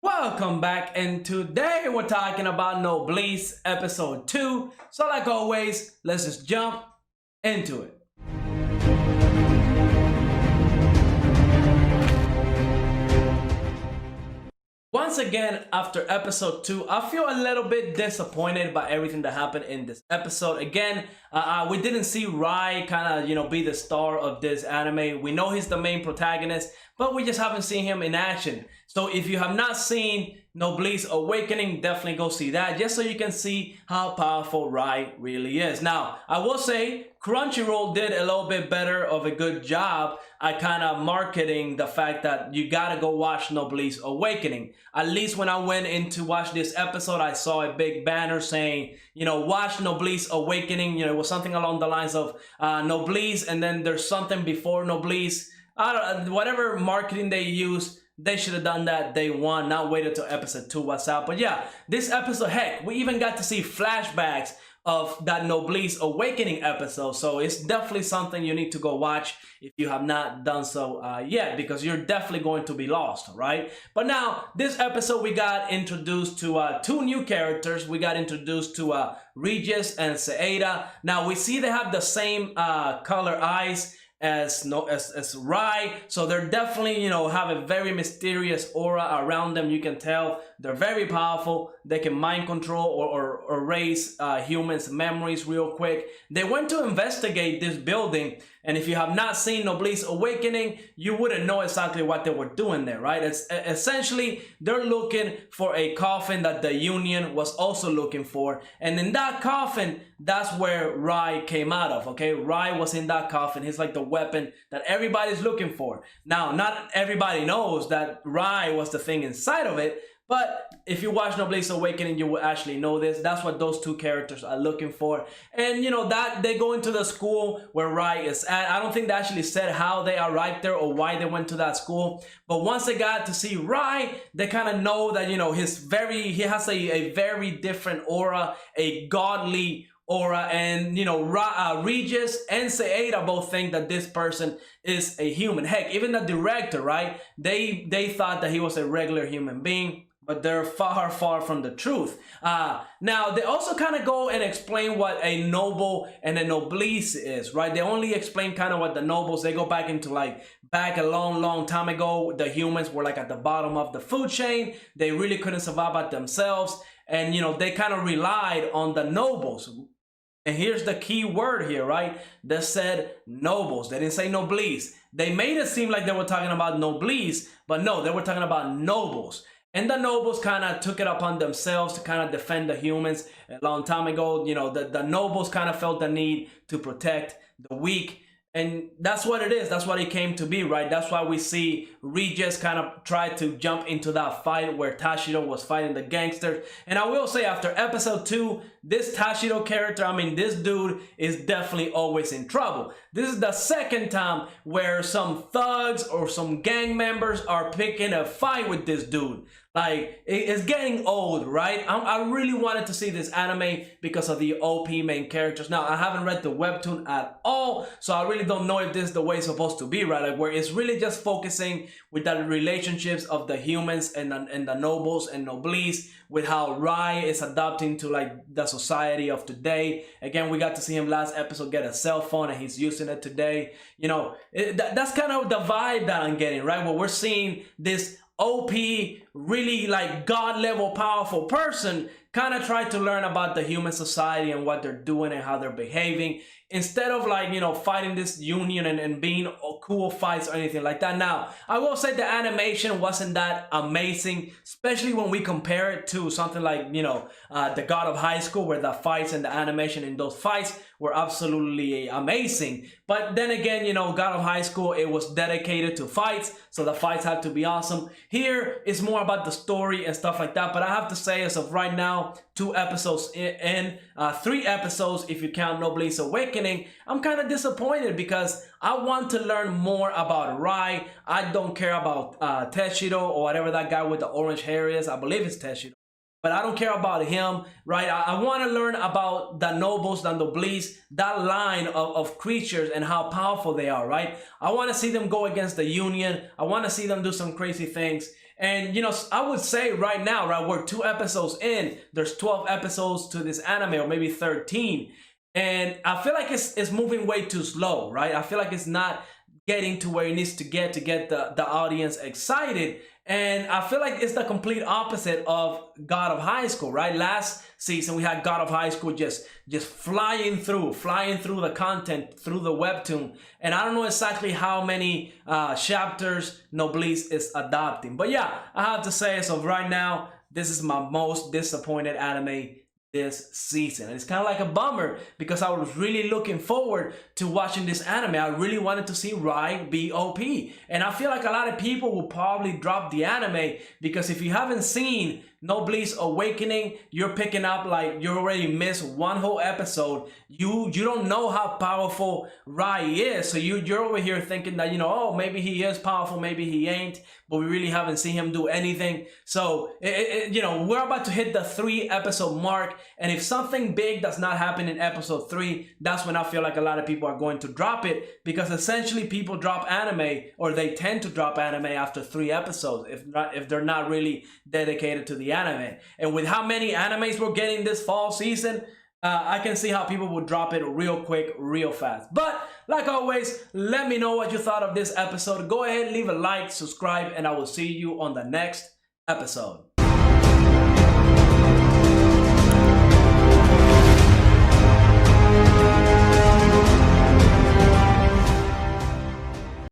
Welcome back, and today we're talking about Noblesse episode 2. So like always, let's just jump into it. Once again, after episode 2, I feel a little bit disappointed by everything that happened in this episode. Again, we didn't see Rai kind of, be the star of this anime. We know he's the main protagonist, but we just haven't seen him in action. So if you have not seen Noblesse Awakening, definitely go see that, just so you can see how powerful Rai really is. Now, I will say Crunchyroll did a little bit better of a good job at kind of marketing the fact that you gotta go watch Noblesse Awakening. At least when I went in to watch this episode, I saw a big banner saying, watch Noblesse Awakening. It was something along the lines of Noblesse, and then there's something before Noblesse. Whatever marketing they use, they should have done that day one, not waited till episode 2 was out. But yeah, this episode, heck, we even got to see flashbacks of that Noblesse Awakening episode. So it's definitely something you need to go watch if you have not done so yet, because you're definitely going to be lost, right? But now, this episode, we got introduced to 2 new characters. We got introduced to Regis and Seida. Now, we see they have the same color eyes as Rai, so they're definitely have a very mysterious aura around them. You can tell they're very powerful. They can mind control or erase humans' memories real quick. They went to investigate this building, and if you have not seen Noblesse Awakening, you wouldn't know exactly what they were doing there, right? It's essentially they're looking for a coffin that the Union was also looking for, and in that coffin, that's where Rai came out of. Okay, Rai was in that coffin. He's like the weapon that everybody's looking for. Now, not everybody knows that Rai was the thing inside of it, but if you watch Noblesse Awakening, you will actually know this. That's what those 2 characters are looking for. And that they go into the school where Rai is at. I don't think they actually said how they arrived there or why they went to that school. But once they got to see Rai, they kind of know that, he has a very different aura, a godly aura, and Regis and Seida both think that this person is a human. Heck, even the director, right? They thought that he was a regular human being, but they're far from the truth. Now, they also kind of go and explain what a noble and a noblesse is, right? They only explain kind of what the nobles, they go back into back a long time ago, the humans were at the bottom of the food chain. They really couldn't survive by themselves. And, they kind of relied on the nobles. And here's the key word here, right? They said nobles. They didn't say noblesse. They made it seem like they were talking about noblesse, but no, they were talking about nobles. And the nobles kind of took it upon themselves to kind of defend the humans a long time ago. The nobles kind of felt the need to protect the weak. And that's what it is. That's what it came to be, right? That's why we see Regis kind of try to jump into that fight where Tashiro was fighting the gangsters. And I will say, after episode 2, this Tashiro character, this dude is definitely always in trouble. This is the second time where some thugs or some gang members are picking a fight with this dude. It's getting old, right? I really wanted to see this anime because of the OP main characters. Now, I haven't read the webtoon at all, so I really don't know if this is the way it's supposed to be, right? Where it's really just focusing with the relationships of the humans and the nobles and noblesse, with how Rai is adapting to the society of today. Again, we got to see him last episode get a cell phone, and he's using it today. That's kind of the vibe that I'm getting, right? Where we're seeing this OP, really God level powerful person kind of try to learn about the human society and what they're doing and how they're behaving, instead of fighting this union and being cool fights or anything like that. Now, I will say the animation wasn't that amazing, especially when we compare it to something like the God of High School, where the fights and the animation in those fights were absolutely amazing. But then again, God of High School, it was dedicated to fights, so the fights had to be awesome. Here, it's more about the story and stuff like that. But I have to say, as of right now, 2 episodes in, 3 episodes if you count Noblesse Awakening, I'm kind of disappointed because I want to learn more about Rai. I don't care about Teshiro or whatever that guy with the orange hair is. I believe it's Teshiro. But I don't care about him, right? I want to learn about the nobles, the noblesse, that line of creatures and how powerful they are, right? I want to see them go against the Union. I want to see them do some crazy things. And you know, I would say right now, right, we're 2 episodes in, there's 12 episodes to this anime, or maybe 13. And I feel like it's moving way too slow, right? I feel like it's not getting to where it needs to get the audience excited. And I feel like it's the complete opposite of God of High School, right? Last season we had God of High School just flying through the content, through the webtoon. And I don't know exactly how many chapters Noblesse is adopting. But yeah, I have to say, as of right now, this is my most disappointed anime this season. And it's kind of like a bummer because I was really looking forward to watching this anime. I really wanted to see Rai be OP. And I feel like a lot of people will probably drop the anime because if you haven't seen Noblesse Awakening, you're picking up like you already missed one whole episode. You don't know how powerful Rai is. So you're over here thinking that, you know, oh, maybe he is powerful, maybe he ain't, but we really haven't seen him do anything. So, you know, we're about to hit the 3 episode mark. And if something big does not happen in episode 3, that's when I feel like a lot of people are going to drop it, because essentially people drop anime, or they tend to drop anime after 3 episodes, if they're not really dedicated to the anime. And with how many animes we're getting this fall season, I can see how people would drop it real quick, real fast. But like always, let me know what you thought of this episode. Go ahead, leave a like, subscribe, and I will see you on the next episode.